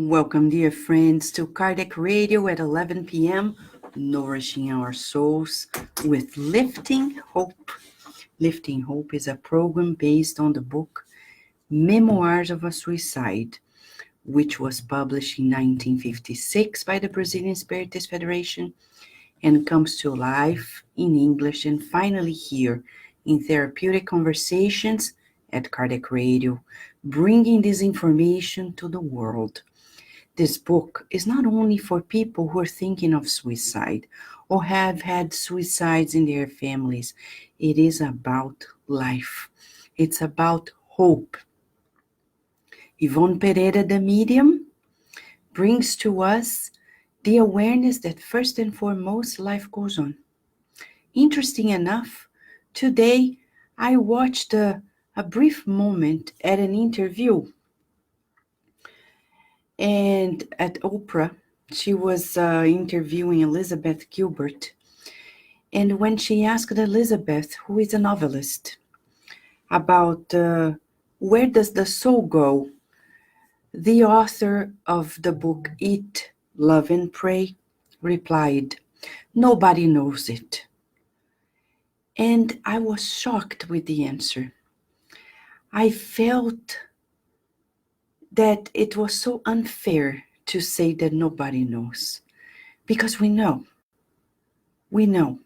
Welcome, dear friends, to Cardiac Radio at 11 p.m., nourishing our souls with Lifting Hope. Lifting Hope is a program based on the book Memoirs of a Suicide, which was published in 1956 by the Brazilian Spiritist Federation and comes to life in English and finally here in Therapeutic Conversations at Cardiac Radio, bringing this information to the world. This book is not only for people who are thinking of suicide or have had suicides in their families. It is about life. It's about hope. Yvonne Pereira, the medium, brings to us the awareness that first and foremost, life goes on. Interesting enough, today I watched a brief moment at an interview. And at Oprah, she was interviewing Elizabeth Gilbert. And when she asked Elizabeth, who is a novelist, about where does the soul go, the author of the book Eat, Love, and Pray replied, "Nobody knows it." And I was shocked with the answer. I felt that it was so unfair to say that nobody knows, because we know. We know.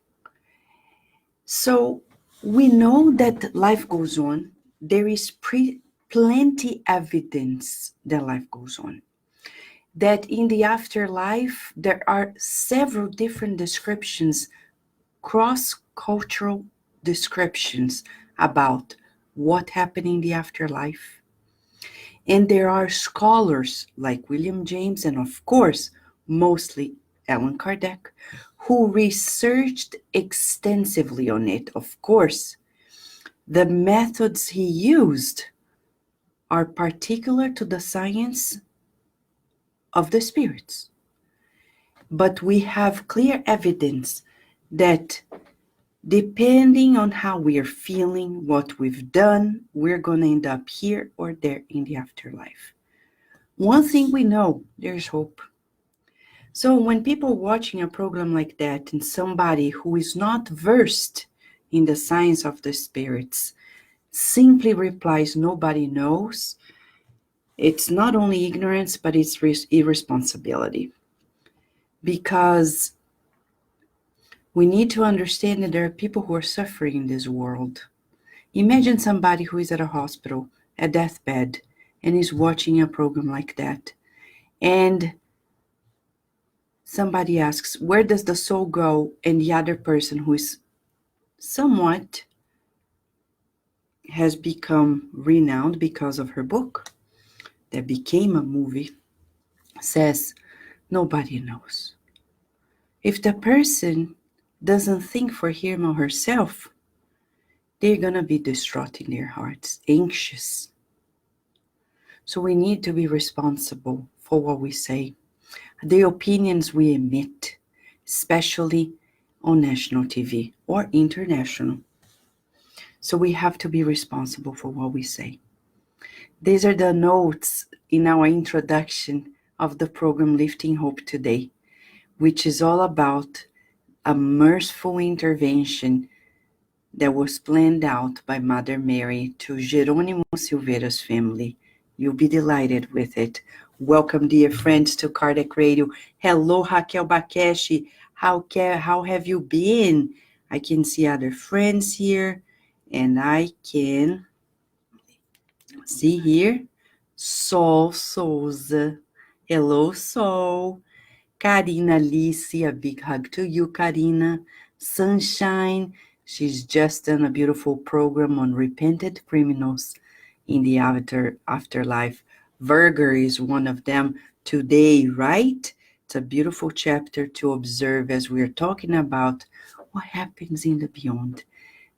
So we know that life goes on. There is plenty evidence that life goes on. That in the afterlife, there are several different descriptions, cross-cultural descriptions about what happened in the afterlife. And there are scholars like William James and, of course, mostly Allan Kardec, who researched extensively on it. Of course, the methods he used are particular to the science of the spirits. But we have clear evidence that depending on how we are feeling, what we've done, we're going to end up here or there in the afterlife. One thing we know, there's hope. So when people watching a program like that and somebody who is not versed in the science of the spirits simply replies, "Nobody knows," it's not only ignorance, but it's irresponsibility. Because we need to understand that there are people who are suffering in this world. Imagine somebody who is at a hospital, a deathbed, and is watching a program like that. And somebody asks, "Where does the soul go?" And the other person, who is somewhat has become renowned because of her book that became a movie, says, "Nobody knows." If the person doesn't think for him or herself, they're going to be distraught in their hearts, anxious. So we need to be responsible for what we say, the opinions we emit, especially on national TV or international. So we have to be responsible for what we say. These are the notes in our introduction of the program Lifting Hope today, which is all about a merciful intervention that was planned out by Mother Mary to Jerônimo Silveira's family. You'll be delighted with it. Welcome, dear friends, to Cardiac Radio. Hello, Raquel Bakeshi. How have you been? I can see other friends here, and I can see here Sol Souza. Hello, Sol. Karina Alice, a big hug to you, Karina. Sunshine, she's just done a beautiful program on repentant criminals in the afterlife. Virger is one of them today, right? It's a beautiful chapter to observe as we're talking about what happens in the beyond.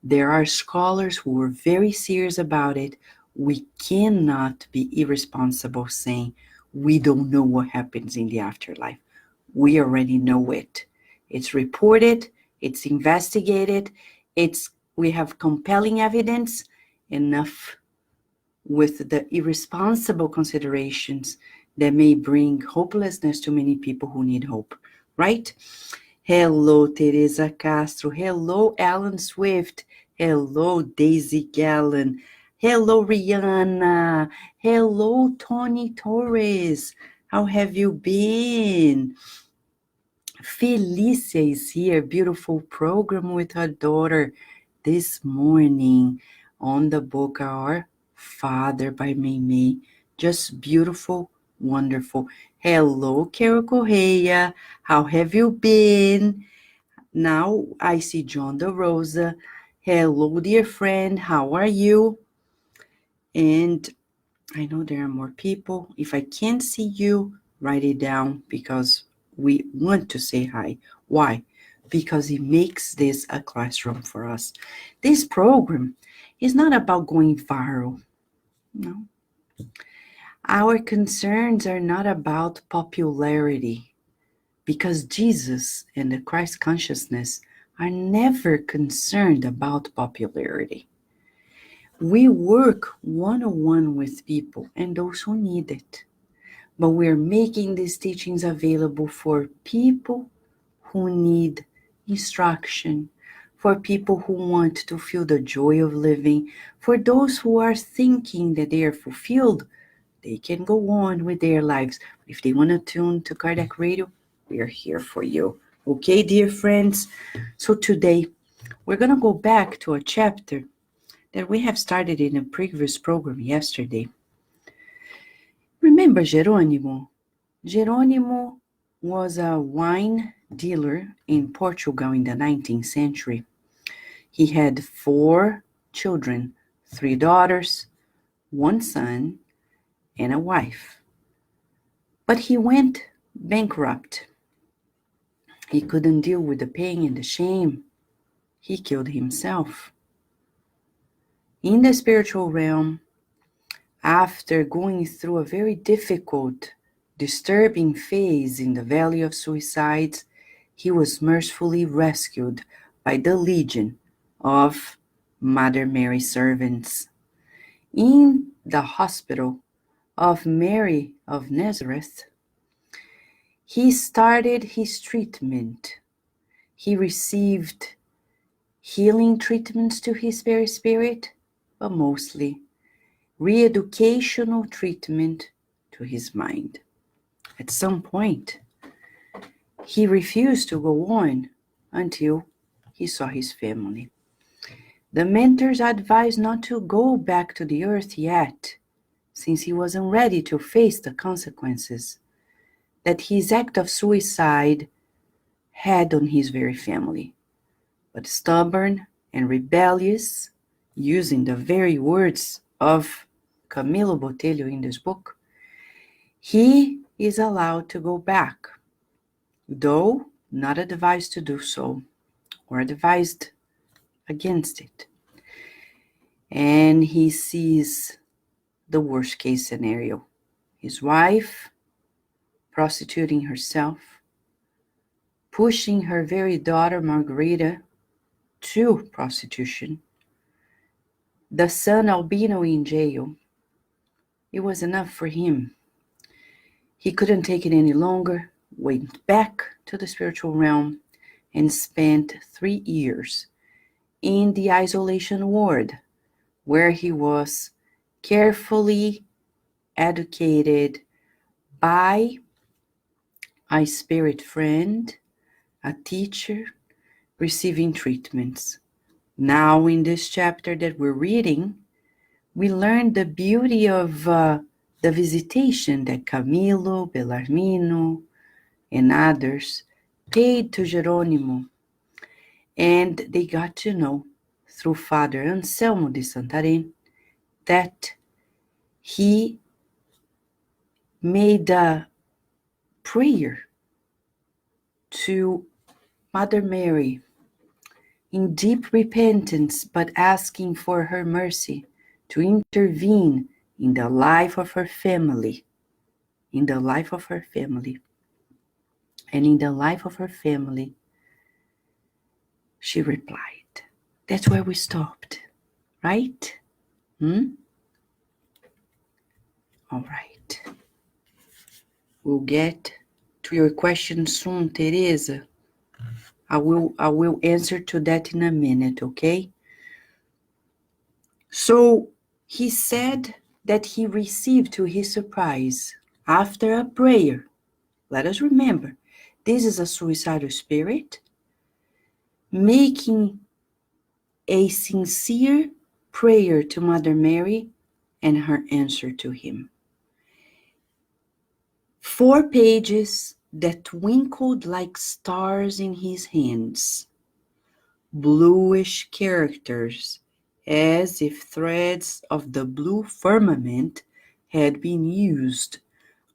There are scholars who are very serious about it. We cannot be irresponsible saying we don't know what happens in the afterlife. We already know it. It's reported, it's investigated, we have compelling evidence, enough with the irresponsible considerations that may bring hopelessness to many people who need hope, right? Hello, Teresa Castro. Hello, Alan Swift. Hello, Daisy Gallen. Hello, Rihanna. Hello, Tony Torres. How have you been? Felicia is here. Beautiful program with her daughter this morning on the book Our Father by Mei Mei. Just beautiful, wonderful. Hello, Carol Correia. How have you been? Now I see John De Rosa. Hello, dear friend. How are you? And I know there are more people. If I can't see you, write it down because we want to say hi. Why? Because it makes this a classroom for us. This program is not about going viral. No. Our concerns are not about popularity because Jesus and the Christ consciousness are never concerned about popularity. We work one-on-one with people and those who need it. But we're making these teachings available for people who need instruction, for people who want to feel the joy of living, for those who are thinking that they are fulfilled, they can go on with their lives. If they want to tune to Kardec Radio, we are here for you. Okay, dear friends? So today, we're going to go back to a chapter that we have started in a previous program yesterday. Remember Jerônimo? Jerônimo was a wine dealer in Portugal in the 19th century. He had 4 children, 3 daughters, 1 son, and a wife. But he went bankrupt. He couldn't deal with the pain and the shame. He killed himself. In the spiritual realm, after going through a very difficult, disturbing phase in the valley of suicides, he was mercifully rescued by the legion of Mother Mary servants. In the hospital of Mary of Nazareth, he started his treatment. He received healing treatments to his very spirit, but mostly re-educational treatment to his mind. At some point, he refused to go on until he saw his family. The mentors advised not to go back to the earth yet, since he wasn't ready to face the consequences that his act of suicide had on his very family. But stubborn and rebellious, using the very words of Camilo Botelho in this book, he is allowed to go back, though not advised to do so, or advised against it. And he sees the worst case scenario. His wife prostituting herself, pushing her very daughter Margarita to prostitution, the son Albino in jail. It was enough for him. He couldn't take it any longer, went back to the spiritual realm, and spent 3 years in the isolation ward, where he was carefully educated by a spirit friend, a teacher, receiving treatments. Now, in this chapter that we're reading, we learn the beauty of the visitation that Camilo, Bellarmino, and others paid to Jerônimo. And they got to know through Father Anselmo de Santarém that he made a prayer to Mother Mary in deep repentance, but asking for her mercy to intervene in the life of her family, in the life of her family. And in the life of her family, she replied. That's where we stopped, right? All right. We'll get to your question soon, Teresa. I will answer to that in a minute, okay? So he said that he received, to his surprise, after a prayer. Let us remember, this is a suicidal spirit making a sincere prayer to Mother Mary and her answer to him. 4 pages that twinkled like stars in his hands, bluish characters, as if threads of the blue firmament had been used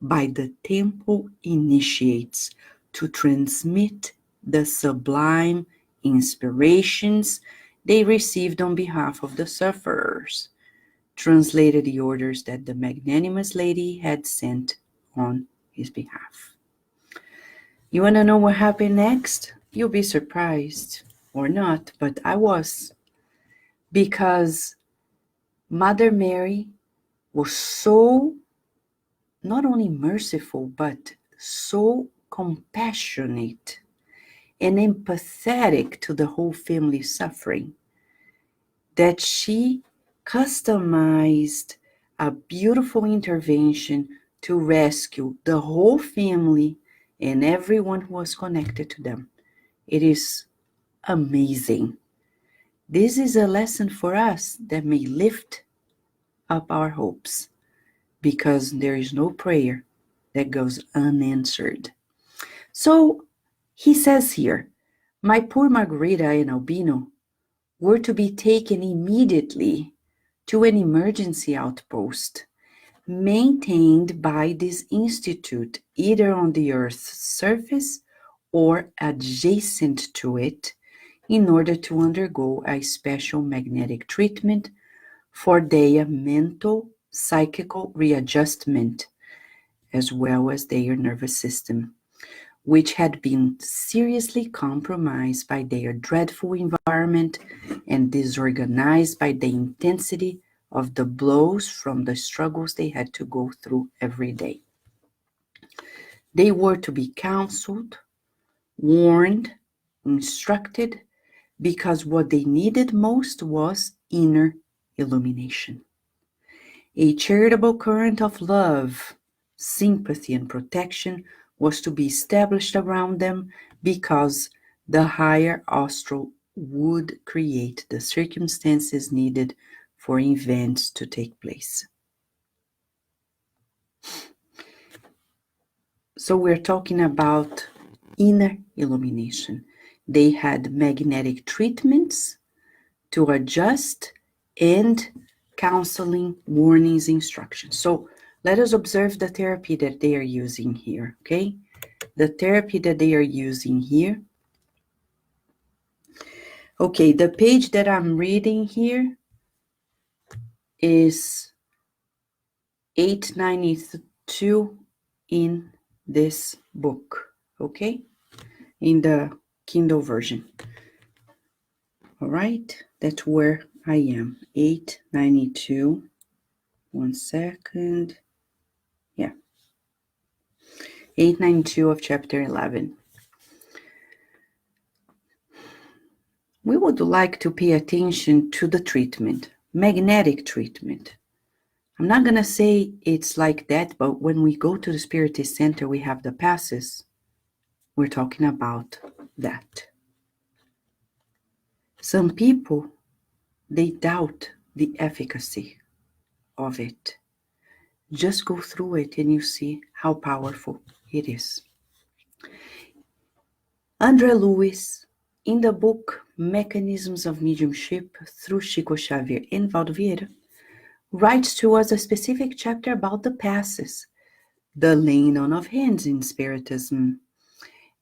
by the temple initiates to transmit the sublime inspirations they received on behalf of the sufferers, translated the orders that the magnanimous lady had sent on his behalf. You want to know what happened next? You'll be surprised, or not, but I was, because Mother Mary was so not only merciful, but so compassionate and empathetic to the whole family suffering that she customized a beautiful intervention to rescue the whole family and everyone who was connected to them. It is amazing. This is a lesson for us that may lift up our hopes, because there is no prayer that goes unanswered. So he says here, my poor Margarita and Albino were to be taken immediately to an emergency outpost maintained by this institute, either on the Earth's surface or adjacent to it, in order to undergo a special magnetic treatment for their mental, psychical readjustment, as well as their nervous system, which had been seriously compromised by their dreadful environment and disorganized by the intensity of the blows from the struggles they had to go through every day. They were to be counseled, warned, instructed, because what they needed most was inner illumination. A charitable current of love, sympathy, and protection was to be established around them, because the higher astral would create the circumstances needed for events to take place. So we're talking about inner illumination. They had magnetic treatments to adjust and counseling, warnings, instructions. So let us observe the therapy that they are using here, okay? The therapy that they are using here. Okay, the page that I'm reading here is 892 in this book, okay? In the Kindle version. All right, that's where I am. 892. 1 second. Yeah. 892 of chapter 11. We would like to pay attention to the treatment, magnetic treatment. I'm not going to say it's like that, but when we go to the Spiritist Center, we have the passes. We're talking about that. Some people, they doubt the efficacy of it. Just go through it and you see how powerful it is. André Luiz, in the book Mechanisms of Mediumship through Chico Xavier and Valdo Vieira, writes to us a specific chapter about the passes, the laying on of hands in Spiritism,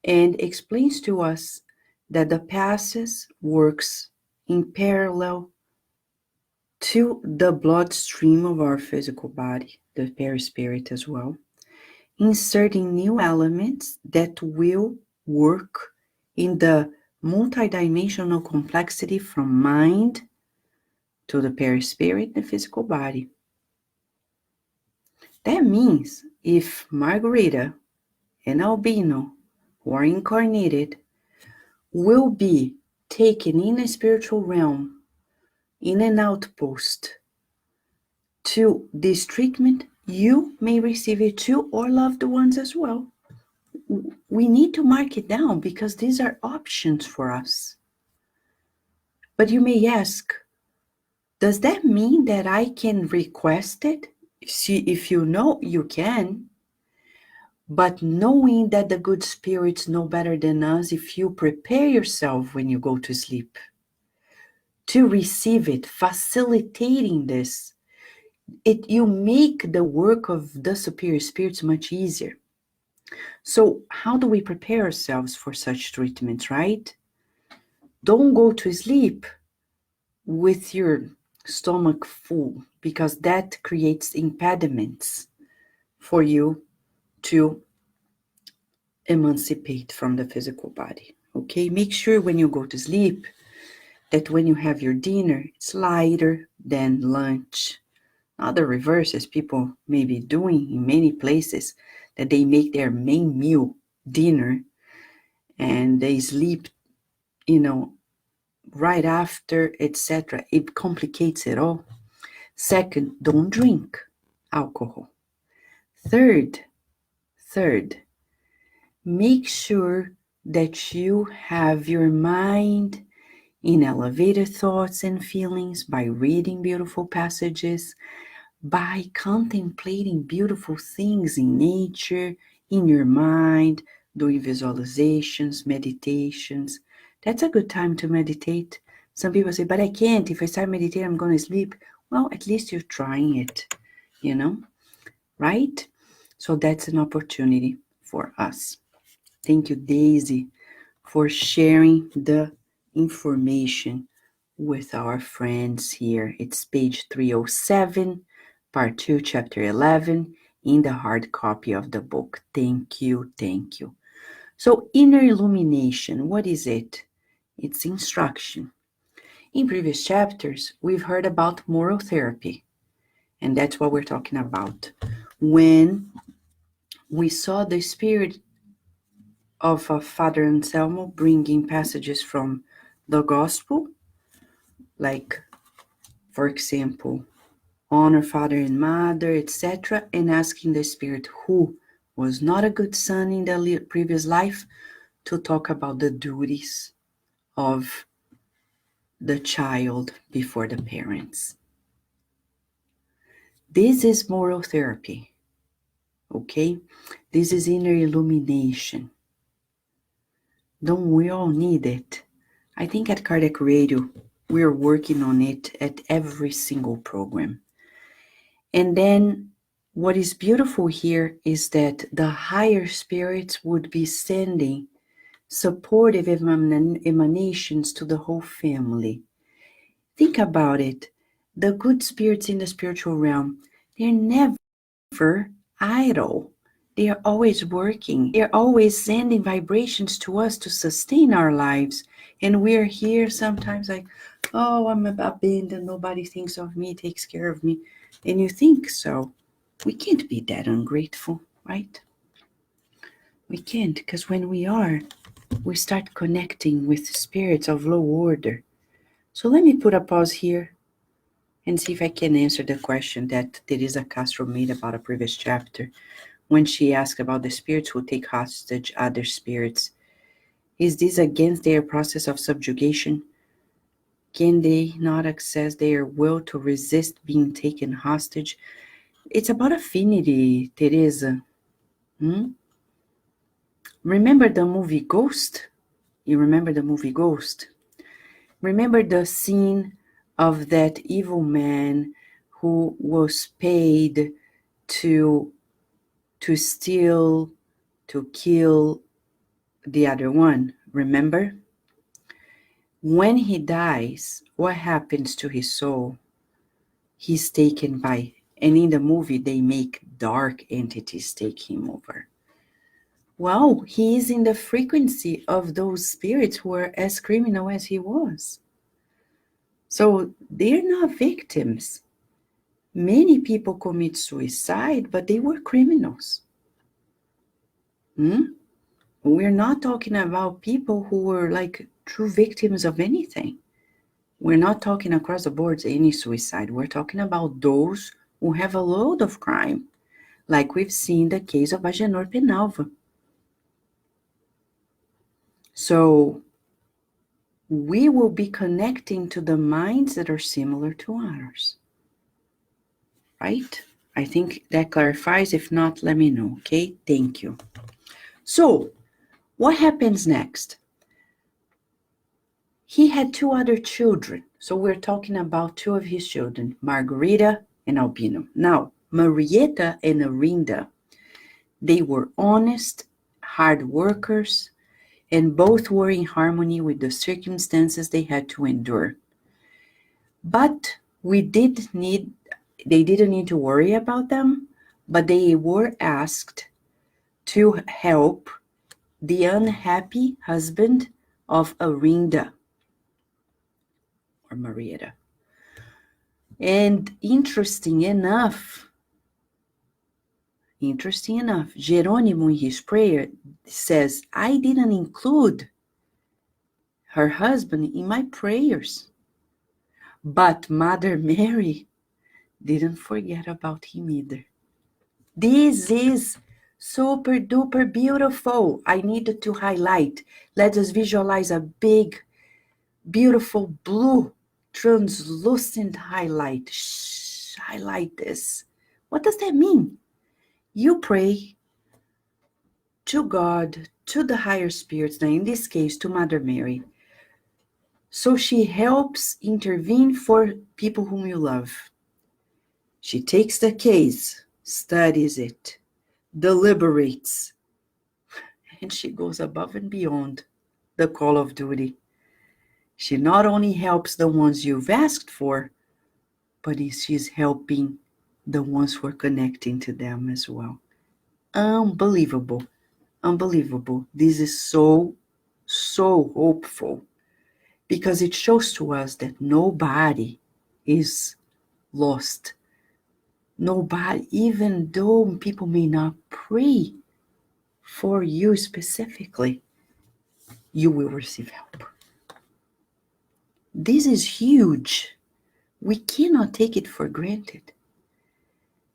and explains to us that the passes works in parallel to the bloodstream of our physical body, the perispirit as well, inserting new elements that will work in the multidimensional complexity from mind to the perispirit, the physical body. That means if Margarita and Albino, who are incarnated, will be taken in a spiritual realm, in an outpost, to this treatment, you may receive it too, or loved ones as well. We need to mark it down because these are options for us. But you may ask, does that mean that I can request it? See, if you know, you can. But knowing that the good spirits know better than us, if you prepare yourself when you go to sleep to receive it, facilitating this, you make the work of the superior spirits much easier. So how do we prepare ourselves for such treatments, right? Don't go to sleep with your stomach full, because that creates impediments for you to emancipate from the physical body. Okay, make sure when you go to sleep that when you have your dinner, it's lighter than lunch. Not the reverse, as people may be doing in many places, that they make their main meal dinner and they sleep, right after, etc. It complicates it all. Second, don't drink alcohol. Third, make sure that you have your mind in elevated thoughts and feelings by reading beautiful passages, by contemplating beautiful things in nature, in your mind, doing visualizations, meditations. That's a good time to meditate. Some people say, but I can't. If I start meditating, I'm going to sleep. Well, at least you're trying it, right? So that's an opportunity for us. Thank you, Daisy, for sharing the information with our friends here. It's page 307, part 2, chapter 11, in the hard copy of the book. Thank you. So, inner illumination, what is it? It's instruction. In previous chapters, we've heard about moral therapy, and that's what we're talking about. When we saw the spirit of Father Anselmo bringing passages from the gospel, like, for example, honor father and mother, etc., and asking the spirit who was not a good son in the previous life to talk about the duties of the child before the parents. This is moral therapy, okay? This is inner illumination. Don't we all need it? I think at Cardiac Radio, we're working on it at every single program. And then what is beautiful here is that the higher spirits would be sending supportive emanations to the whole family. Think about it. The good spirits in the spiritual realm, they're never idle. They are always working. They're always sending vibrations to us to sustain our lives. And we're here sometimes like, oh, I'm abandoned. Nobody thinks of me, takes care of me. And you think so. We can't be that ungrateful, right? We can't, because when we are, we start connecting with spirits of low order. So let me put a pause here and see if I can answer the question that Teresa Castro made about a previous chapter when she asked about the spirits who take hostage other spirits. Is this against their process of subjugation? Can they not access their will to resist being taken hostage? It's about affinity, Teresa. Remember the movie Ghost? You remember the movie Ghost? Remember the scene of that evil man who was paid to steal, to kill the other one? Remember? When he dies, what happens to his soul? He's taken by, and in the movie they make dark entities take him over. Well, he is in the frequency of those spirits who are as criminal as he was. So they're not victims. Many people commit suicide, but they were criminals. We're not talking about people who were like true victims of anything. We're not talking across the board any suicide. We're talking about those who have a load of crime, like we've seen the case of Agenor Penalva. So we will be connecting to the minds that are similar to ours, right? I think that clarifies. If not, let me know, okay? Thank you. So what happens next? He had 2 other children. So we're talking about 2 of his children, Margarita and Albino. Now, Marietta and Arinda, they were honest, hard workers, and both were in harmony with the circumstances they had to endure. But they didn't need to worry about them, but they were asked to help the unhappy husband of Arinda, or Marietta. And interesting enough, Geronimo in his prayer says, I didn't include her husband in my prayers, but Mother Mary didn't forget about him either. This is super duper beautiful. I needed to highlight. Let us visualize a big, beautiful blue translucent highlight. Highlight this. What does that mean? You pray to God, to the higher spirits, now in this case to Mother Mary, so she helps intervene for people whom you love. She takes the case, studies it, deliberates, and she goes above and beyond the call of duty. She not only helps the ones you've asked for, but she's helping the ones who are connecting to them as well. Unbelievable. This is so hopeful, because it shows to us that nobody is lost. Nobody, even though people may not pray for you specifically, you will receive help. This is huge. We cannot take it for granted.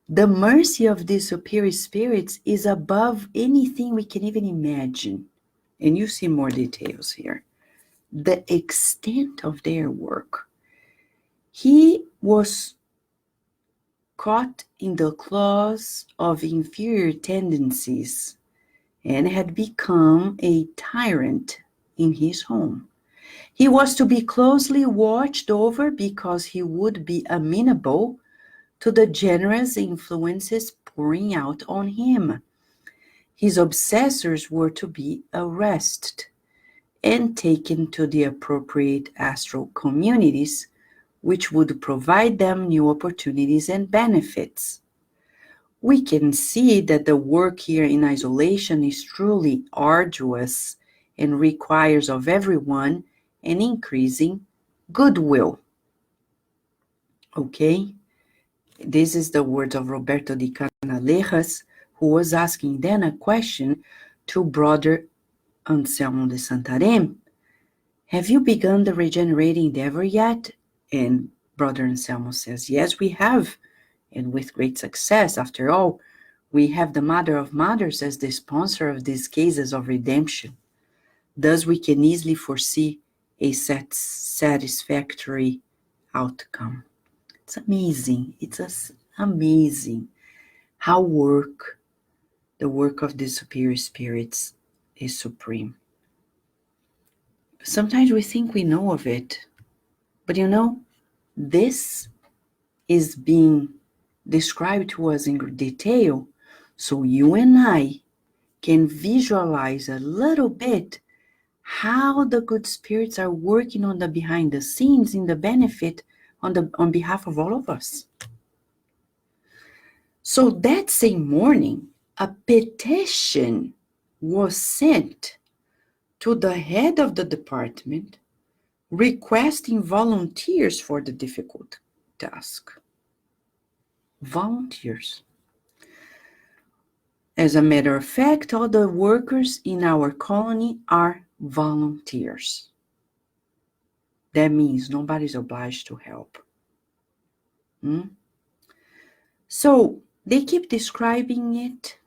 The mercy of these superior spirits is above anything we can even imagine. And you see more details here. The extent of their work. He was caught in the claws of inferior tendencies and had become a tyrant in his home. He was to be closely watched over because he would be amenable to the generous influences pouring out on him. His obsessors were to be arrested and taken to the appropriate astral communities, which would provide them new opportunities and benefits. We can see that the work here in isolation is truly arduous and requires of everyone an increasing goodwill. Okay? This is the words of Roberto de Canalejas, who was asking then a question to Brother Anselmo de Santarém. Have you begun the regenerating endeavor yet? And Brother Anselmo says, yes, we have, and with great success. After all, we have the Mother of Mothers as the sponsor of these cases of redemption. Thus, we can easily foresee a satisfactory outcome. It's amazing. It's amazing how the work of the superior spirits is supreme. Sometimes we think we know of it, but this is being described to us in detail so you and I can visualize a little bit how the good spirits are working on the behind the scenes in the benefit on behalf of all of us. So that same morning, a petition was sent to the head of the department requesting volunteers for the difficult task. Volunteers. As a matter of fact, all the workers in our colony are volunteers. That means nobody's obliged to help. So they keep describing it,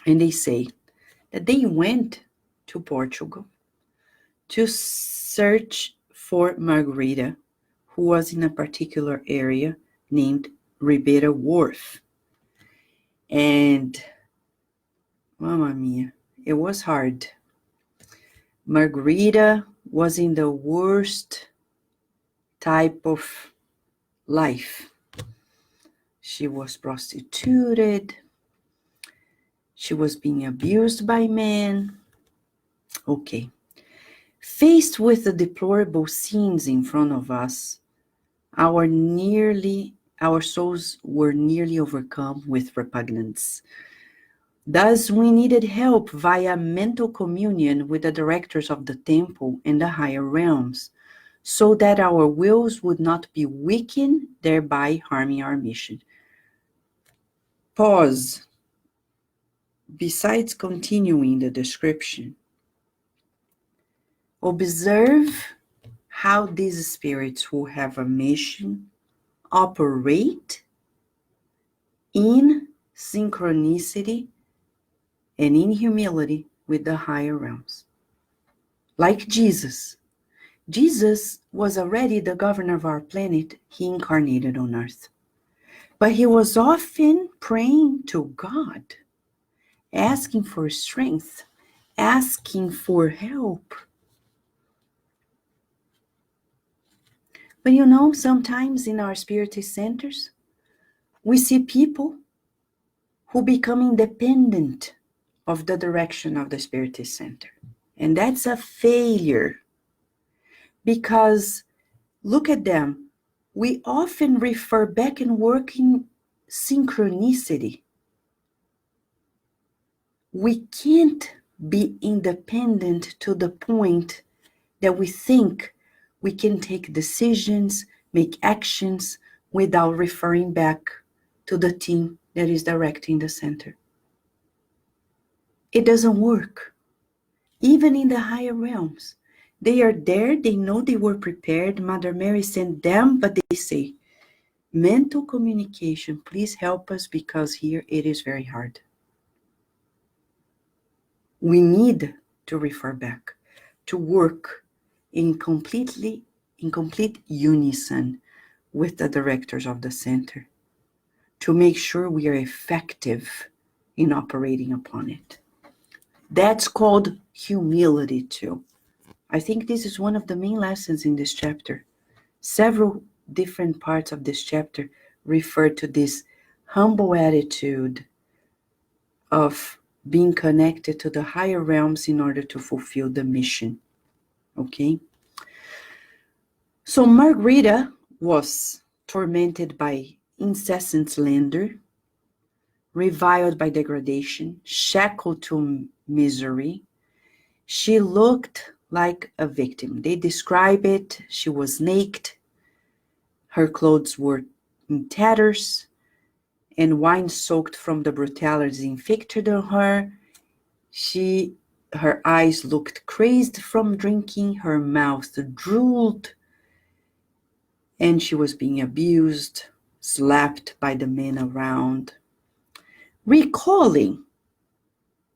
and they say that they went to Portugal to search for Margarita, who was in a particular area named Ribeira Wharf. And, mamma mia, it was hard. Margarita was in the worst type of life. She was prostituted. She was being abused by men. Okay. Faced with the deplorable scenes in front of us, our souls were nearly overcome with repugnance. Thus, we needed help via mental communion with the directors of the temple and the higher realms, so that our wills would not be weakened, thereby harming our mission. Pause. Besides continuing the description, observe how these spirits who have a mission operate in synchronicity and in humility with the higher realms. Like Jesus. Jesus was already the governor of our planet. He incarnated on earth. But he was often praying to God, asking for strength, asking for help. But sometimes in our spiritist centers, we see people who become independent of the direction of the spiritist center. And that's a failure. Because look at them. We often refer back and work in synchronicity. We can't be independent to the point that we think we can take decisions, make actions without referring back to the team that is directing the center. It doesn't work. Even in the higher realms, they are there, they know they were prepared. Mother Mary sent them, but they say, mental communication, please help us because here it is very hard. We need to refer back, to work in complete unison with the directors of the center, to make sure we are effective in operating upon it. That's called humility too. I think this is one of the main lessons in this chapter. Several different parts of this chapter refer to this humble attitude of being connected to the higher realms in order to fulfill the mission. Okay? So Margarita was tormented by incessant slander, reviled by degradation, shackled to misery. She looked like a victim. They describe it. She was naked. Her clothes were in tatters, and wine soaked from the brutalities inflicted on her. Her eyes looked crazed from drinking. Her mouth drooled, and she was being abused, slapped by the men around. Recalling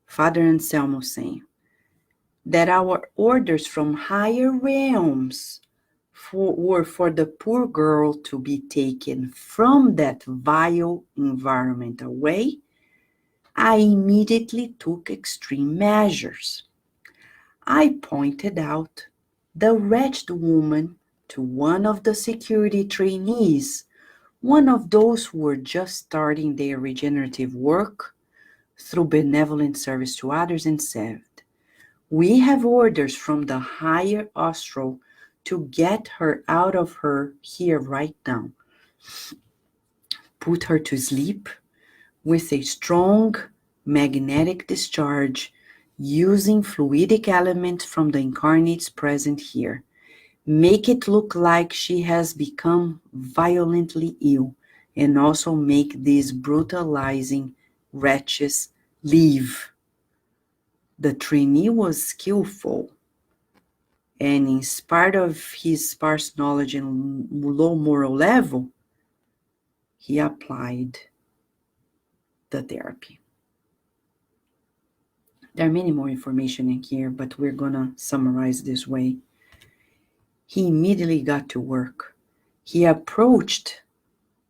Father Anselmo saying that our orders from higher realms were for the poor girl to be taken from that vile environment away, I immediately took extreme measures. I pointed out the wretched woman to one of the security trainees, one of those who were just starting their regenerative work through benevolent service to others, and said, "We have orders from the higher astral to get her out of here right now. Put her to sleep with a strong magnetic discharge using fluidic elements from the incarnates present here. Make it look like she has become violently ill. and also make these brutalizing wretches leave. The trainee was skillful, and in spite of his sparse knowledge and low moral level, he applied the therapy. There are many more information in here, but we're gonna summarize this way. He immediately got to work. He approached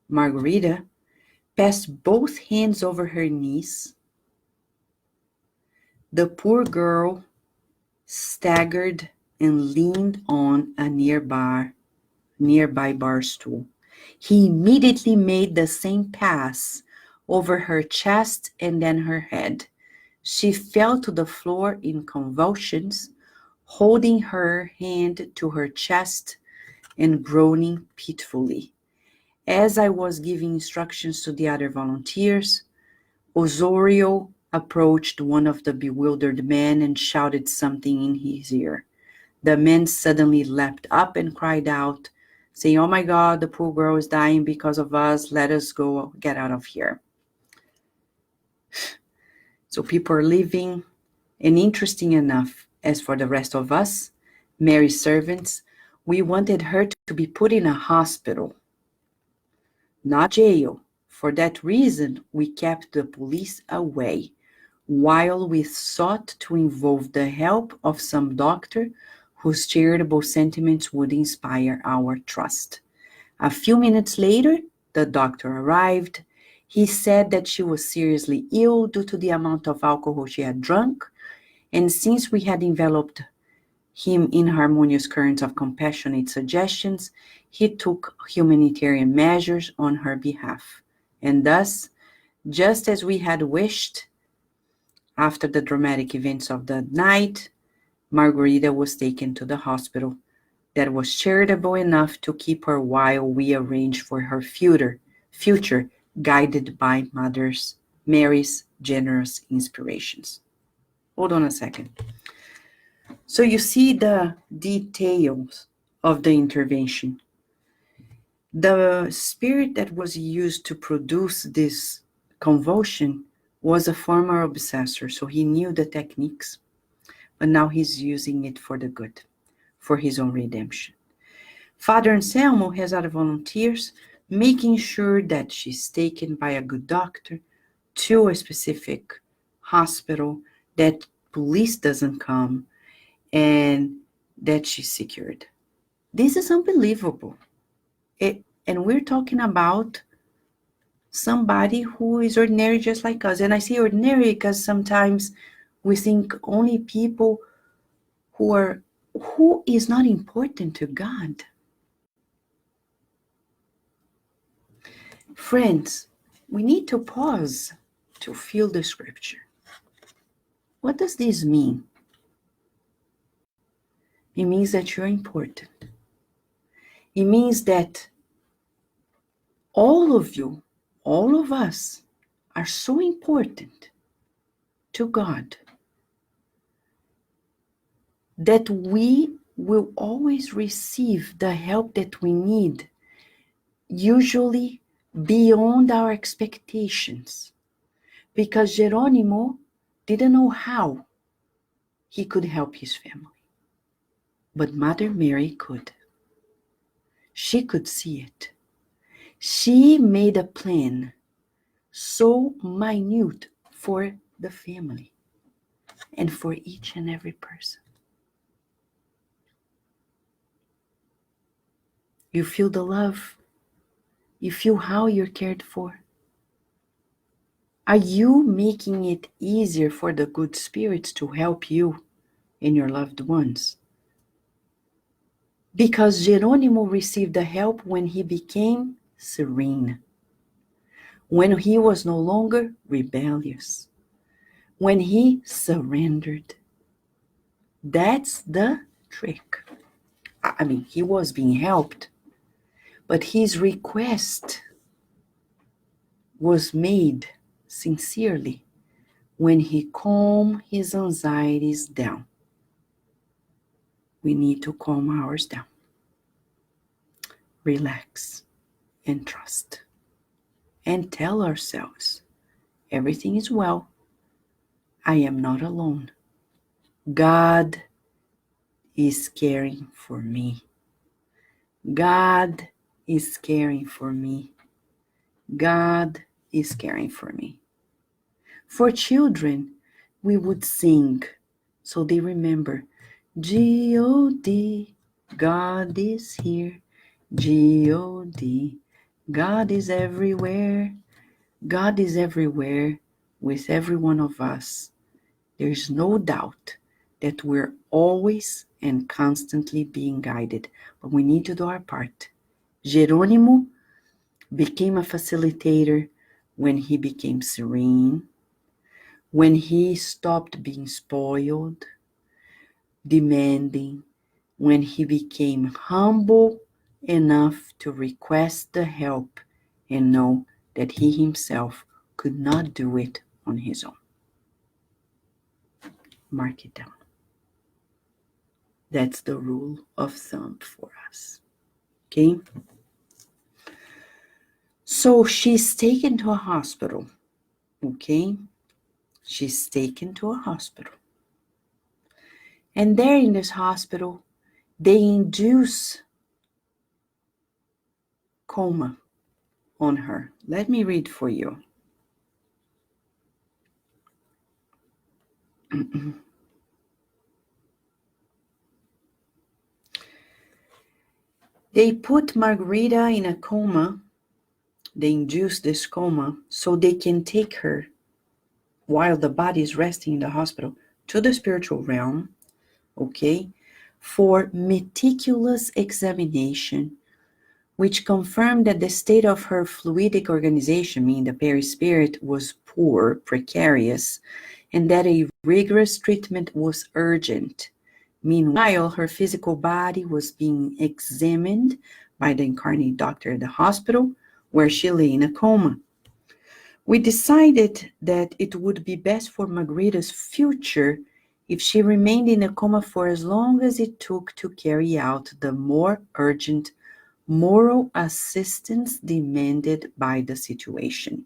Margarita, passed both hands over her knees. The poor girl staggered and leaned on a nearby bar stool. He immediately made the same pass over her chest and then her head. She fell to the floor in convulsions, holding her hand to her chest and groaning pitifully. As I was giving instructions to the other volunteers, Osorio approached one of the bewildered men and shouted something in his ear. The man suddenly leapt up and cried out, saying, "Oh my God, the poor girl is dying because of us. Let us go get out of here." So people are leaving, and interesting enough, as for the rest of us, Mary's servants, we wanted her to be put in a hospital, not jail. For that reason, we kept the police away, while we sought to involve the help of some doctor whose charitable sentiments would inspire our trust. A few minutes later, the doctor arrived. He said that she was seriously ill due to the amount of alcohol she had drunk, and since we had enveloped him in harmonious currents of compassionate suggestions, he took humanitarian measures on her behalf. And thus, just as we had wished, after the dramatic events of the night, Margarita was taken to the hospital that was charitable enough to keep her while we arranged for her future guided by Mary's generous inspirations. Hold on a second. So you see the details of the intervention. The spirit that was used to produce this convulsion was a former obsessor, so he knew the techniques, but now he's using it for the good, for his own redemption. Father Anselmo has other volunteers making sure that she's taken by a good doctor to a specific hospital, that police doesn't come, and that she's secured. This is unbelievable. And we're talking about somebody who is ordinary just like us. And I say ordinary because sometimes we think only people who is not important to God. Friends, we need to pause to feel the scripture. What does this mean? It means that you're important. It means that all of you, all of us, are so important to God that we will always receive the help that we need, usually beyond our expectations. Because Geronimo didn't know how he could help his family. But Mother Mary could. She could see it. She made a plan so minute for the family and for each and every person. You feel the love. You feel how you're cared for. Are you making it easier for the good spirits to help you and your loved ones? Because Geronimo received the help when he became serene, when he was no longer rebellious, when he surrendered. That's the trick. I mean, he was being helped, but his request was made sincerely when he calmed his anxieties down. We need to calm ours down. Relax and trust. and tell ourselves, everything is well. I am not alone. God is caring for me. God is caring for me. God is caring for me. For children, we would sing so they remember G-O-D, God is here. G-O-D, God is everywhere. God is everywhere with every one of us. There's no doubt that we're always and constantly being guided, but we need to do our part. Geronimo became a facilitator when he became serene, when he stopped being spoiled, demanding, when he became humble enough to request the help and know that he himself could not do it on his own. Mark it down. That's the rule of thumb for us. Okay? So she's taken to a hospital. Okay? She's taken to a hospital. And there in this hospital, they induce coma on her. Let me read for you. They put Margarita in a coma. They induce this coma so they can take her while the body is resting in the hospital to the spiritual realm, okay, for meticulous examination, which confirmed that the state of her fluidic organization, meaning the perispirit, was poor, precarious, and that a rigorous treatment was urgent. Meanwhile, her physical body was being examined by the incarnate doctor at the hospital, where she lay in a coma. We decided that it would be best for Margarita's future if she remained in a coma for as long as it took to carry out the more urgent moral assistance demanded by the situation.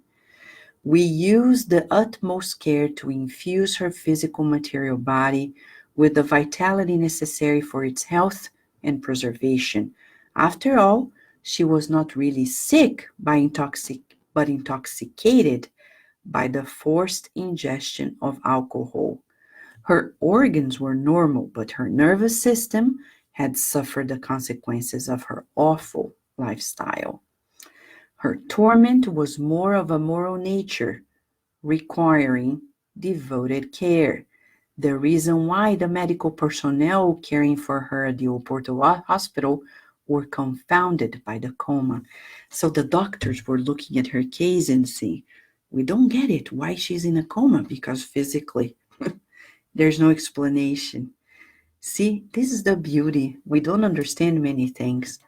We used the utmost care to infuse her physical material body with the vitality necessary for its health and preservation. After all, she was not really sick but intoxicated by the forced ingestion of alcohol. Her organs were normal, but her nervous system had suffered the consequences of her awful lifestyle. Her torment was more of a moral nature, requiring devoted care. The reason why the medical personnel caring for her at the Oporto hospital were confounded by the coma. So the doctors were looking at her case and saying, we don't get it, why she's in a coma, because physically there's no explanation. See, this is the beauty. We don't understand many things,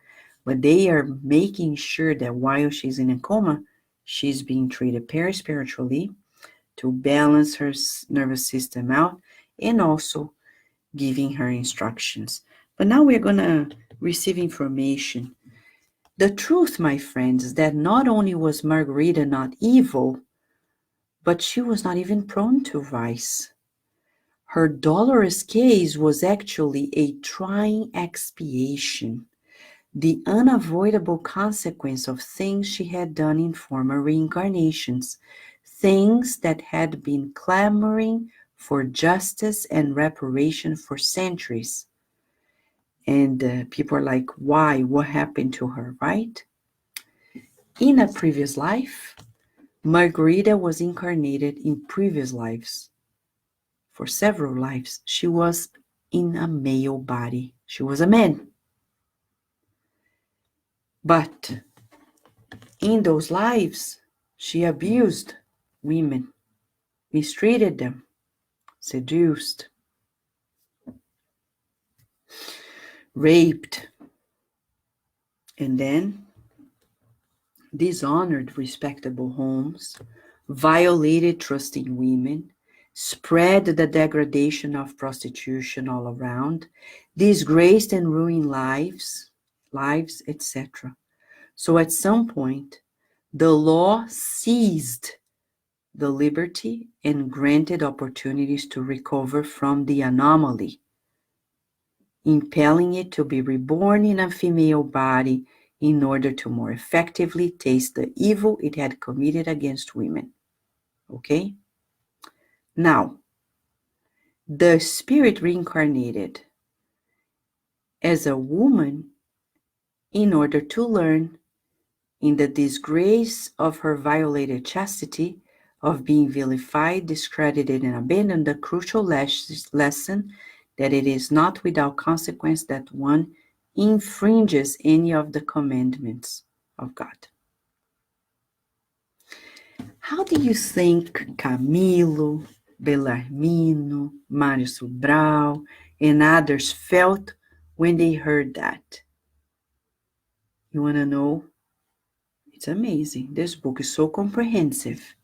but they are making sure that while she's in a coma, she's being treated perispiritually to balance her nervous system out and also giving her instructions. But now we're going to receive information. The truth, my friends, is that not only was Margarita not evil, but she was not even prone to vice. Her dolorous case was actually a trying expiation, the unavoidable consequence of things she had done in former reincarnations, things that had been clamoring for justice and reparation for centuries. And people are like, why? What happened to her, right? In a previous life, Margarita was incarnated in previous lives. For several lives, she was in a male body. She was a man. But in those lives, she abused women, mistreated them, seduced, raped, and then dishonored respectable homes, violated trusting women, spread the degradation of prostitution all around, disgraced and ruined lives, etc. So at some point, The law seized the liberty and granted opportunities to recover from the anomaly, impelling it to be reborn in a female body in order to more effectively taste the evil it had committed against women. Okay? Now, the spirit reincarnated as a woman in order to learn, in the disgrace of her violated chastity, of being vilified, discredited, and abandoned, the crucial lesson that it is not without consequence that one infringes any of the commandments of God. How do you think Camilo, Bellarmino, Mário Sobral, and others felt when they heard that? You want to know? It's amazing. This book is so comprehensive.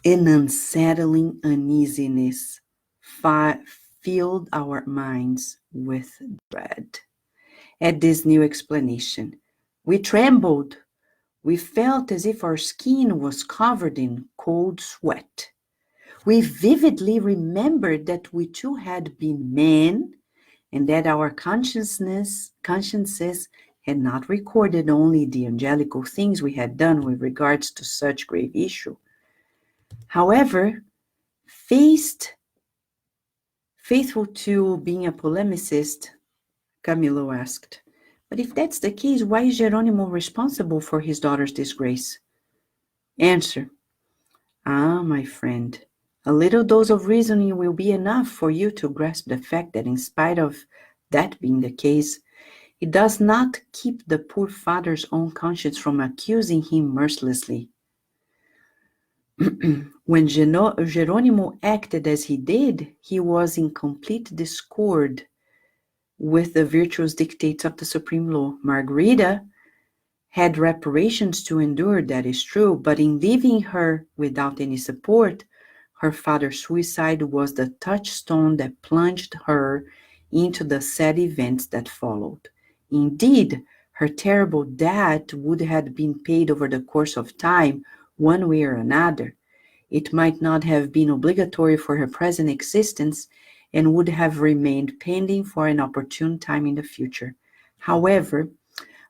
An unsettling uneasiness filled our minds with dread. At this new explanation, we trembled. We felt as if our skin was covered in cold sweat. We vividly remembered that we too had been men, and that our consciences had not recorded only the angelical things we had done with regards to such grave issue. However, faithful to being a polemicist, Camilo asked, but if that's the case, why is Geronimo responsible for his daughter's disgrace? Answer, my friend, a little dose of reasoning will be enough for you to grasp the fact that in spite of that being the case, it does not keep the poor father's own conscience from accusing him mercilessly. When Geronimo acted as he did, he was in complete discord with the virtuous dictates of the supreme law. Margarita had reparations to endure, that is true, but in leaving her without any support, her father's suicide was the touchstone that plunged her into the sad events that followed. Indeed, her terrible debt would have been paid over the course of time, one way or another. It might not have been obligatory for her present existence and would have remained pending for an opportune time in the future. However,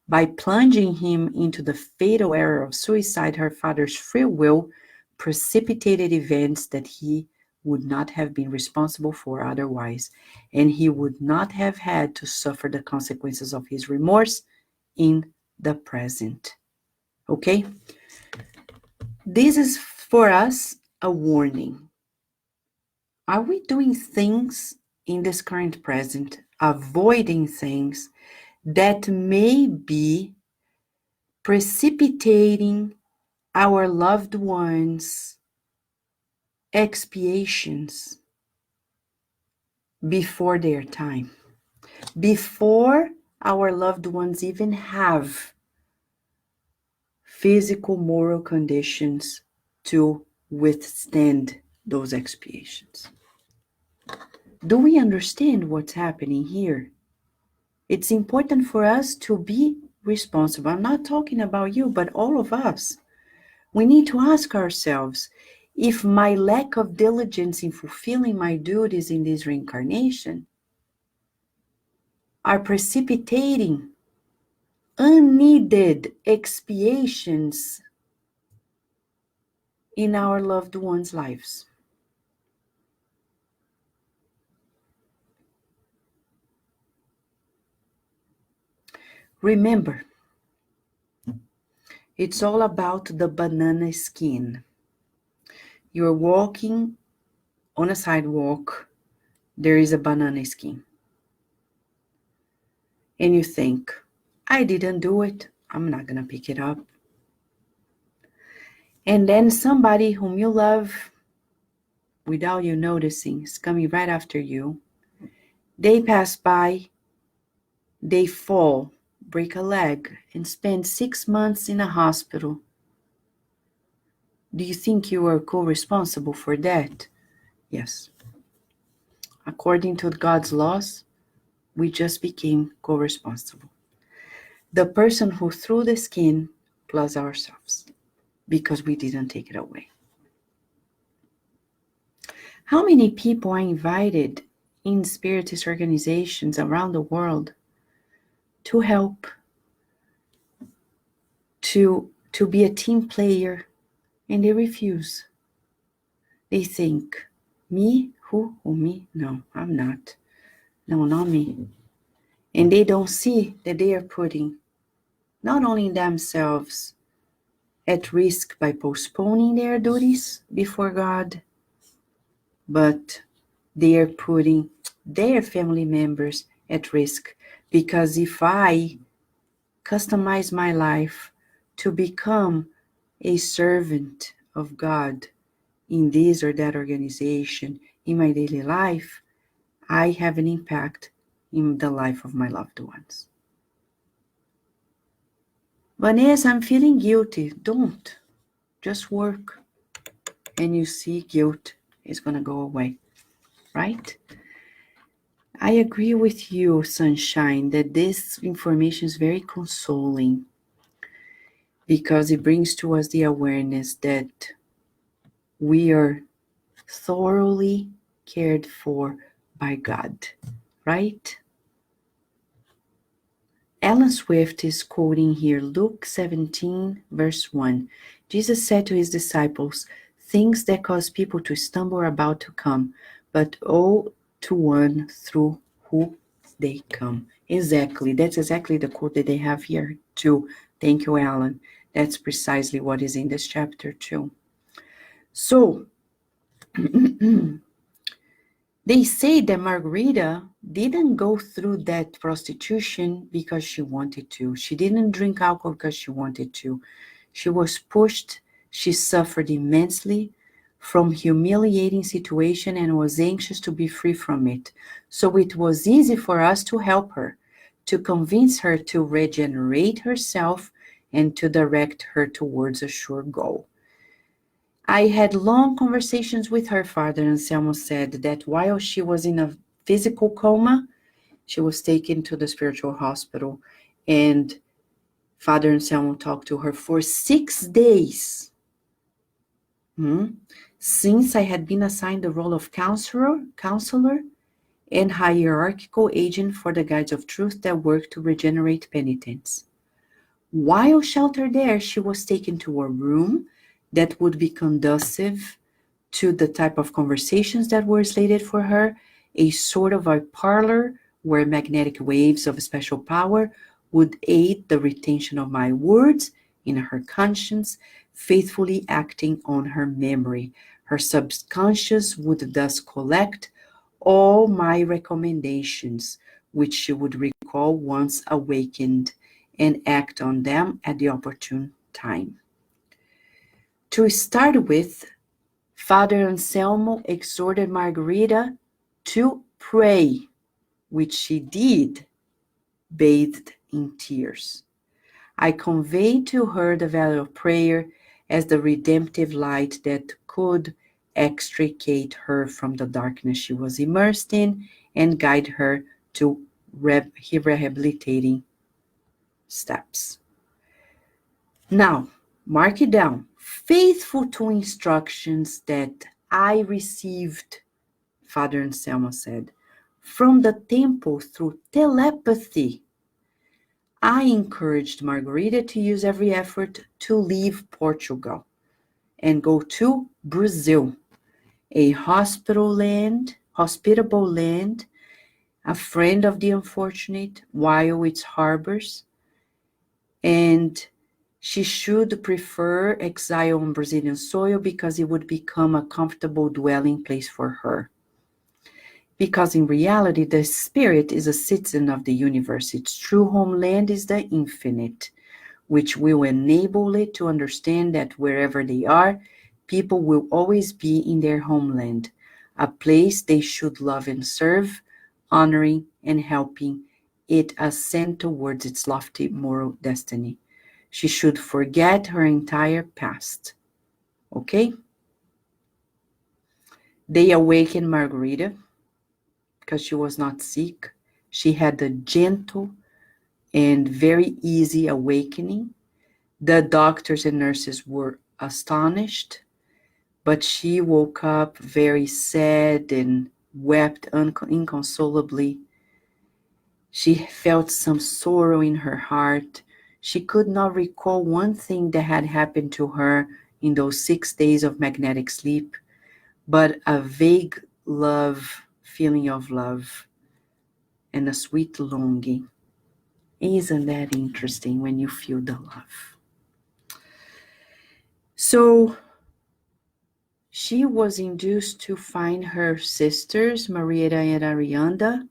by plunging him into the fatal error of suicide, her father's free will precipitated events that he would not have been responsible for otherwise, and he would not have had to suffer the consequences of his remorse in the present. Okay? This is for us a warning. Are we doing things in this current present, avoiding things that may be precipitating our loved ones' expiations before their time, before our loved ones even have physical, moral conditions to withstand those expiations? Do we understand what's happening here? It's important for us to be responsible. I'm not talking about you, but all of us. We need to ask ourselves, if my lack of diligence in fulfilling my duties in this reincarnation are precipitating unneeded expiations in our loved ones' lives. Remember, it's all about the banana skin. You're walking on a sidewalk, there is a banana skin. And you think, I didn't do it, I'm not going to pick it up. And then somebody whom you love, without you noticing, is coming right after you. They pass by, they fall, break a leg, and spend 6 months in a hospital. Do you think you are co-responsible for that? Yes. According to God's laws, we just became co-responsible. The person who threw the skin plus ourselves, because we didn't take it away. How many people are invited in spiritist organizations around the world to help, to be a team player, and they refuse? They think, me? Who? Me? No, I'm not. No, not me. And they don't see that they are putting not only themselves at risk by postponing their duties before God, but they are putting their family members at risk. Because if I customize my life to become a servant of God in this or that organization, in my daily life, I have an impact in the life of my loved ones. Vanessa, I'm feeling guilty. Don't. Just work. And you see guilt is going to go away. Right? I agree with you, Sunshine, that this information is very consoling, because it brings to us the awareness that we are thoroughly cared for by God, right? Ellen Swift is quoting here Luke 17, verse 1. Jesus said to his disciples, "Things that cause people to stumble are about to come, but woe to one through who they come." Exactly. That's exactly the quote that they have here too. Thank you, Alan. That's precisely what is in this chapter too. So, they say that Margarita didn't go through that prostitution because she wanted to. She didn't drink alcohol because she wanted to. She was pushed. She suffered immensely from humiliating situation and was anxious to be free from it. So it was easy for us to help her, to convince her to regenerate herself and to direct her towards a sure goal. I had long conversations with her, Father Anselmo said, that while she was in a physical coma, she was taken to the spiritual hospital, and Father Anselmo talked to her for 6 days. Since I had been assigned the role of counselor, and hierarchical agent for the Guides of Truth that work to regenerate penitents. While sheltered there, she was taken to a room that would be conducive to the type of conversations that were slated for her, a sort of a parlor where magnetic waves of special power would aid the retention of my words in her conscience, faithfully acting on her memory. Her subconscious would thus collect all my recommendations, which she would recall once awakened, and act on them at the opportune time. To start with, Father Anselmo exhorted Margarita to pray, which she did, bathed in tears. I conveyed to her the value of prayer as the redemptive light that could extricate her from the darkness she was immersed in and guide her to rehabilitating steps. Now, mark it down. Faithful to instructions that I received, Father Anselmo said, from the temple through telepathy, I encouraged Margarita to use every effort to leave Portugal and go to Brazil, a hospitable land, a friend of the unfortunate while it harbors, and she should prefer exile on Brazilian soil because it would become a comfortable dwelling place for her. Because in reality, the spirit is a citizen of the universe. Its true homeland is the infinite, which will enable it to understand that wherever they are, people will always be in their homeland, a place they should love and serve, honoring and helping it ascend towards its lofty moral destiny. She should forget her entire past. Okay? They awakened Margarita because she was not sick. She had a gentle and very easy awakening. The doctors and nurses were astonished, but she woke up very sad and wept inconsolably. She felt some sorrow in her heart. She could not recall one thing that had happened to her in those 6 days of magnetic sleep, but a vague feeling of love, and a sweet longing. Isn't that interesting when you feel the love? So she was induced to find her sisters, Marieta and Arianda,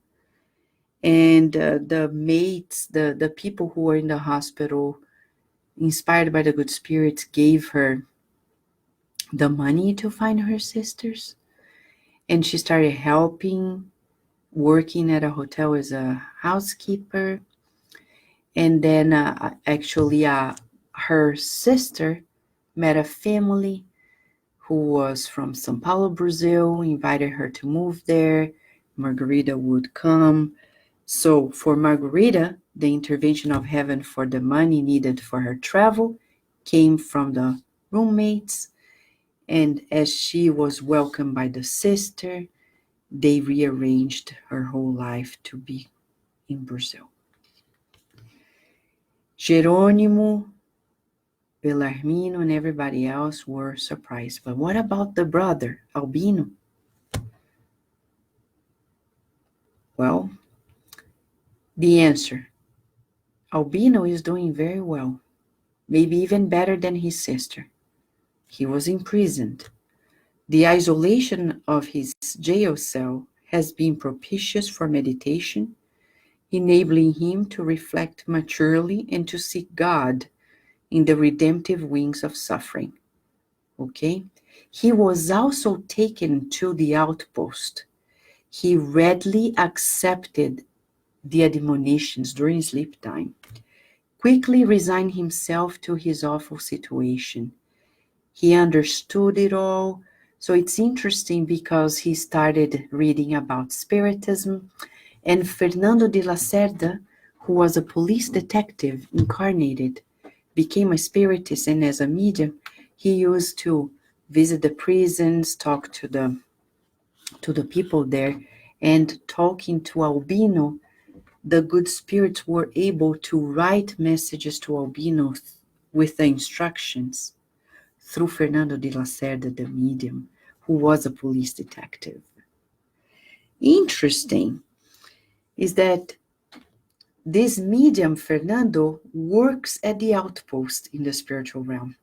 and the mates, the people who were in the hospital, inspired by the good spirits, gave her the money to find her sisters. And she started helping, working at a hotel as a housekeeper. And then her sister met a family who was from São Paulo, Brazil, invited her to move there. Margarita would come. So for Margarita, the intervention of heaven for the money needed for her travel came from the roommates. And as she was welcomed by the sister, they rearranged her whole life to be in Brazil. Jerônimo, Bellarmino, and everybody else were surprised. But what about the brother, Albino? Well, the answer, Albino is doing very well, maybe even better than his sister. He was imprisoned. The isolation of his jail cell has been propitious for meditation, enabling him to reflect maturely and to seek God in the redemptive wings of suffering. Okay? He was also taken to the outpost. He readily accepted the admonitions during sleep time, quickly resigned himself to his awful situation. He understood it all. So it's interesting because he started reading about Spiritism, and Fernando de Lacerda, who was a police detective incarnated, became a spiritist, and as a medium, he used to visit the prisons, talk to the people there, and talking to Albino, the good spirits were able to write messages to Albino with the instructions through Fernando de Lacerda, the medium, who was a police detective. Interesting is that this medium, Fernando, works at the outpost in the spiritual realm.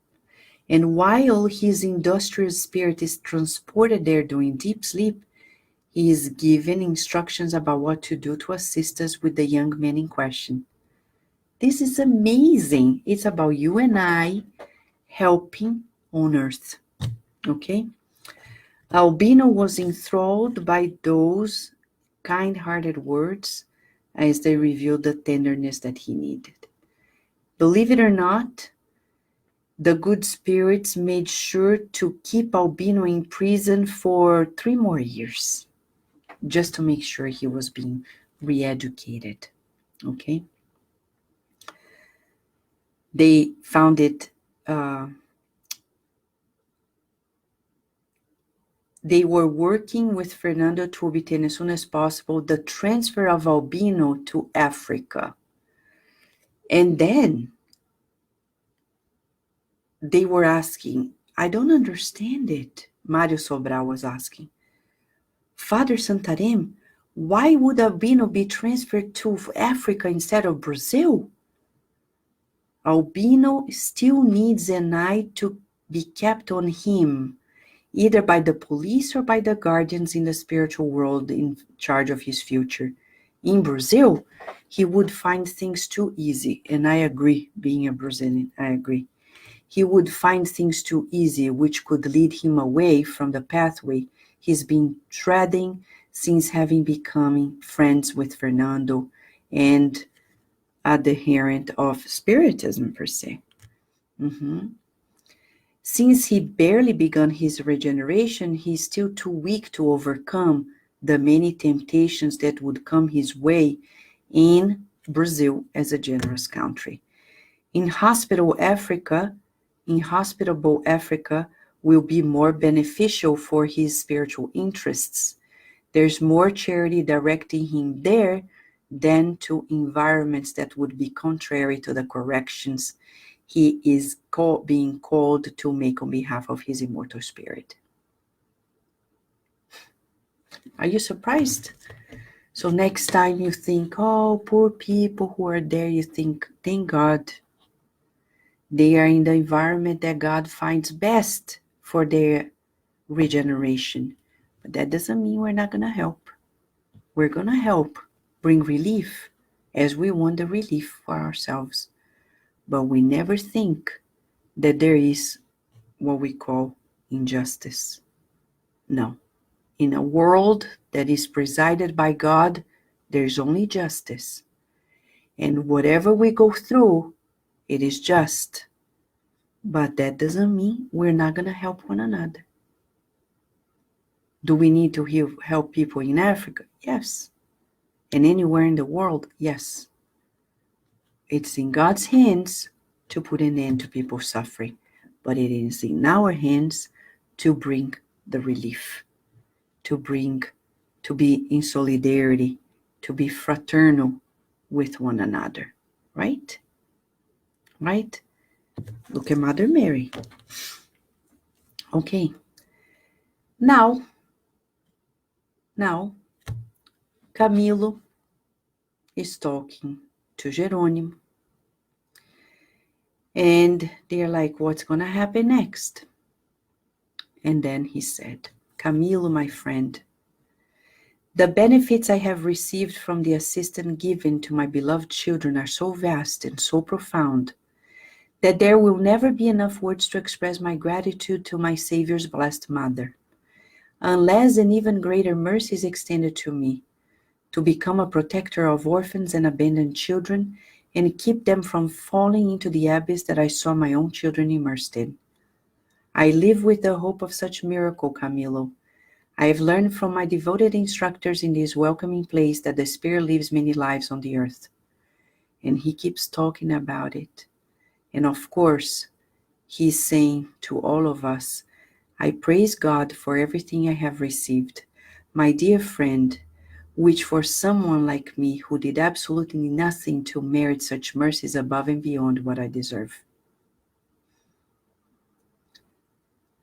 And while his industrious spirit is transported there during deep sleep, he is given instructions about what to do to assist us with the young man in question. This is amazing. It's about you and I helping on earth. Okay? Albino was enthralled by those kind-hearted words as they revealed the tenderness that he needed. Believe it or not, the good spirits made sure to keep Albino in prison for 3 more years, just to make sure he was being re-educated. Okay? They found it, they were working with Fernando to obtain as soon as possible the transfer of Albino to Africa. And then they were asking, I don't understand it, Mário Sobral was asking. Father Santarém, why would Albino be transferred to Africa instead of Brazil? Albino still needs an eye to be kept on him, either by the police or by the guardians in the spiritual world in charge of his future. In Brazil, he would find things too easy, and I agree, being a Brazilian, I agree. He would find things too easy, which could lead him away from the pathway he's been treading since having become friends with Fernando and adherent of Spiritism per se. Since he barely begun his regeneration, he's still too weak to overcome the many temptations that would come his way in Brazil as a generous country. Inhospitable Africa will be more beneficial for his spiritual interests. There's more charity directing him there than to environments that would be contrary to the corrections he is being called to make on behalf of his immortal spirit. Are you surprised? So next time you think, oh, poor people who are there, you think, thank God. They are in the environment that God finds best for their regeneration. But that doesn't mean we're not going to help. We're going to help bring relief as we want the relief for ourselves. But we never think that there is what we call injustice. No. In a world that is presided by God, there's only justice. And whatever we go through, it is just. But that doesn't mean we're not going to help one another. Do we need to help people in Africa? Yes. And anywhere in the world? Yes. It's in God's hands to put an end to people's suffering. But it is in our hands to bring the relief, to be in solidarity, to be fraternal with one another. Right? Right? Look at Mother Mary. Okay. Now, Camilo is talking to Jerônimo. And they're like, what's going to happen next? And then he said, Camilo, my friend, the benefits I have received from the assistance given to my beloved children are so vast and so profound that there will never be enough words to express my gratitude to my Savior's blessed mother, unless an even greater mercy is extended to me, to become a protector of orphans and abandoned children and keep them from falling into the abyss that I saw my own children immersed in. I live with the hope of such miracle, Camilo. I have learned from my devoted instructors in this welcoming place that the Spirit lives many lives on the earth. And he keeps talking about it. And of course, he's saying to all of us, I praise God for everything I have received. My dear friend, which for someone like me who did absolutely nothing to merit such mercies above and beyond what I deserve.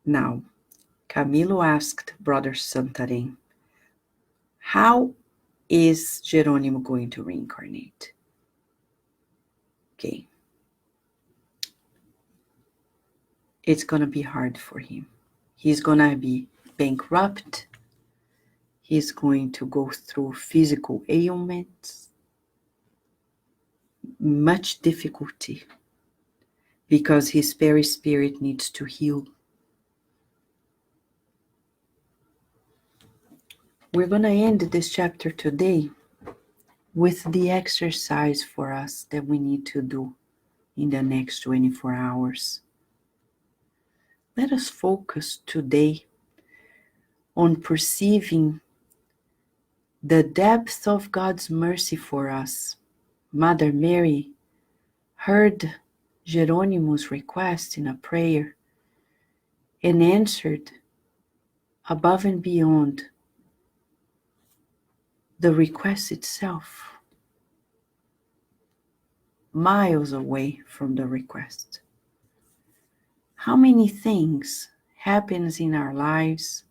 Now, Camilo asked Brother Santarém, how is Jerônimo going to reincarnate? Okay. It's going to be hard for him. He's going to be bankrupt. He's going to go through physical ailments, much difficulty, because his very spirit needs to heal. We're going to end this chapter today with the exercise for us that we need to do in the next 24 hours. Let us focus today on perceiving the depth of God's mercy for us. Mother Mary heard Jerônimo's request in a prayer and answered above and beyond the request itself, miles away from the request. How many things happens in our lives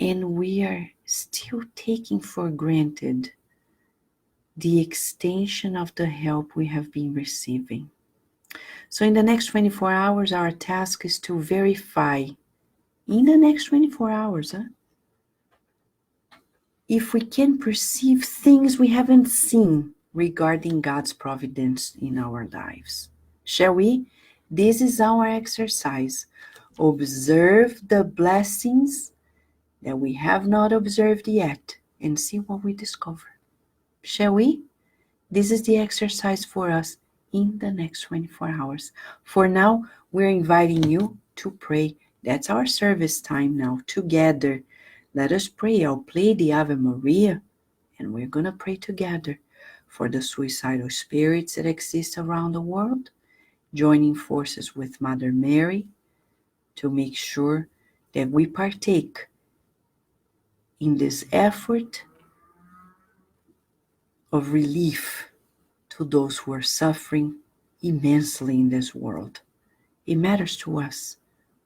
and we are still taking for granted the extension of the help we have been receiving. So in the next 24 hours, our task is to verify, in the next 24 hours, if we can perceive things we haven't seen regarding God's providence in our lives. Shall we? This is our exercise. Observe the blessings that we have not observed yet and see what we discover. Shall we? This is the exercise for us in the next 24 hours. For now, we're inviting you to pray. That's our service time now, together. Let us pray. I'll play the Ave Maria, and we're going to pray together. for the suicidal spirits that exist around the world, joining forces with Mother Mary to make sure that we partake in this effort of relief to those who are suffering immensely in this world. It matters to us.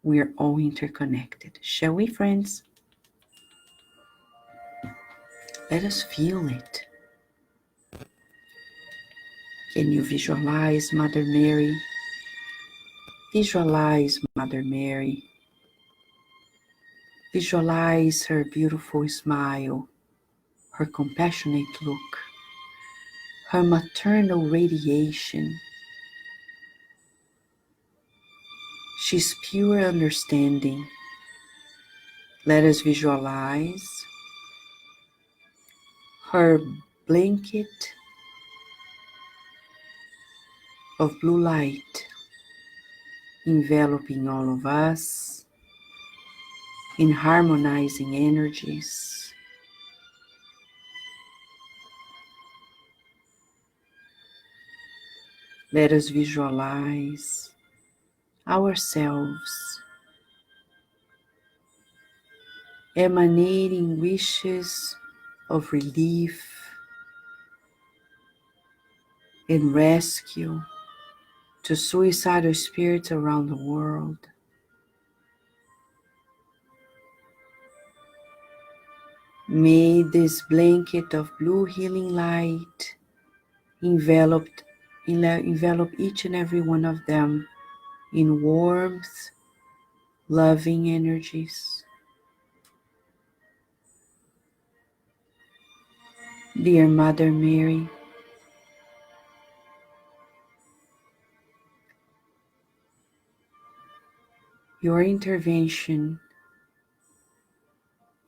We are all interconnected. Shall we, friends? Let us feel it. Can you visualize Mother Mary? Visualize Mother Mary. Visualize her beautiful smile, her compassionate look, her maternal radiation. She's pure understanding. Let us visualize her blanket of blue light enveloping all of us in harmonizing energies. Let us visualize ourselves emanating wishes of relief and rescue to suicidal spirits around the world. May this blanket of blue healing light envelop each and every one of them in warmth, loving energies. Dear Mother Mary, your intervention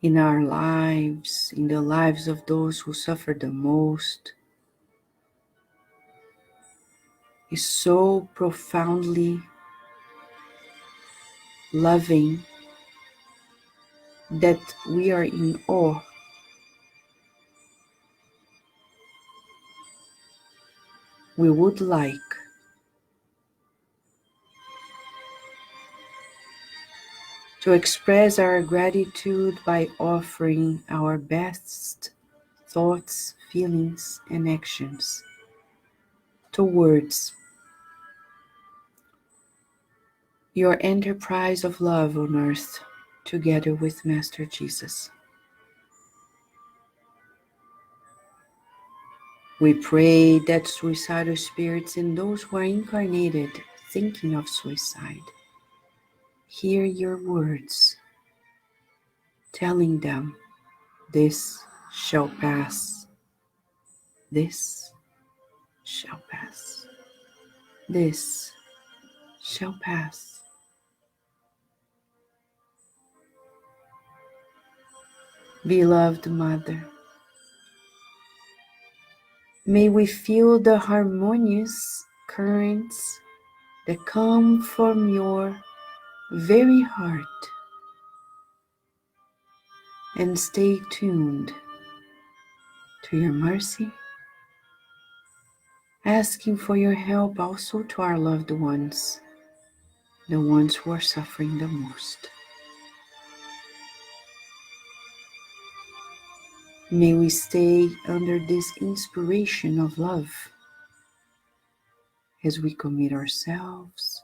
in our lives, in the lives of those who suffer the most, is so profoundly loving that we are in awe. We would like to express our gratitude by offering our best thoughts, feelings, and actions towards your enterprise of love on earth together with Master Jesus. We pray that suicidal spirits and those who are incarnated thinking of suicide hear your words, telling them, "This shall pass. This shall pass. This shall pass." Beloved Mother, may we feel the harmonious currents that come from your very heart and stay tuned to your mercy, asking for your help also to our loved ones, the ones who are suffering the most. May we stay under this inspiration of love as we commit ourselves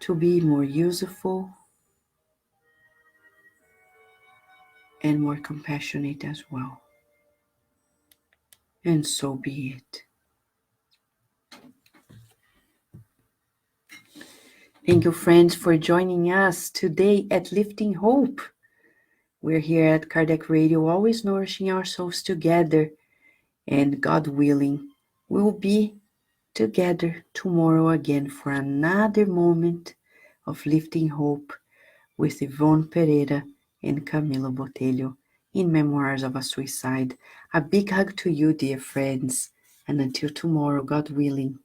to be more useful and more compassionate as well. And so be it. Thank you, friends, for joining us today at Lifting Hope. We're here at Kardec Radio, always nourishing our souls together. And God willing, we'll be together tomorrow again for another moment of Lifting Hope with Yvonne Pereira and Camilo Botelho in Memoirs of a Suicide. A big hug to you, dear friends. And until tomorrow, God willing.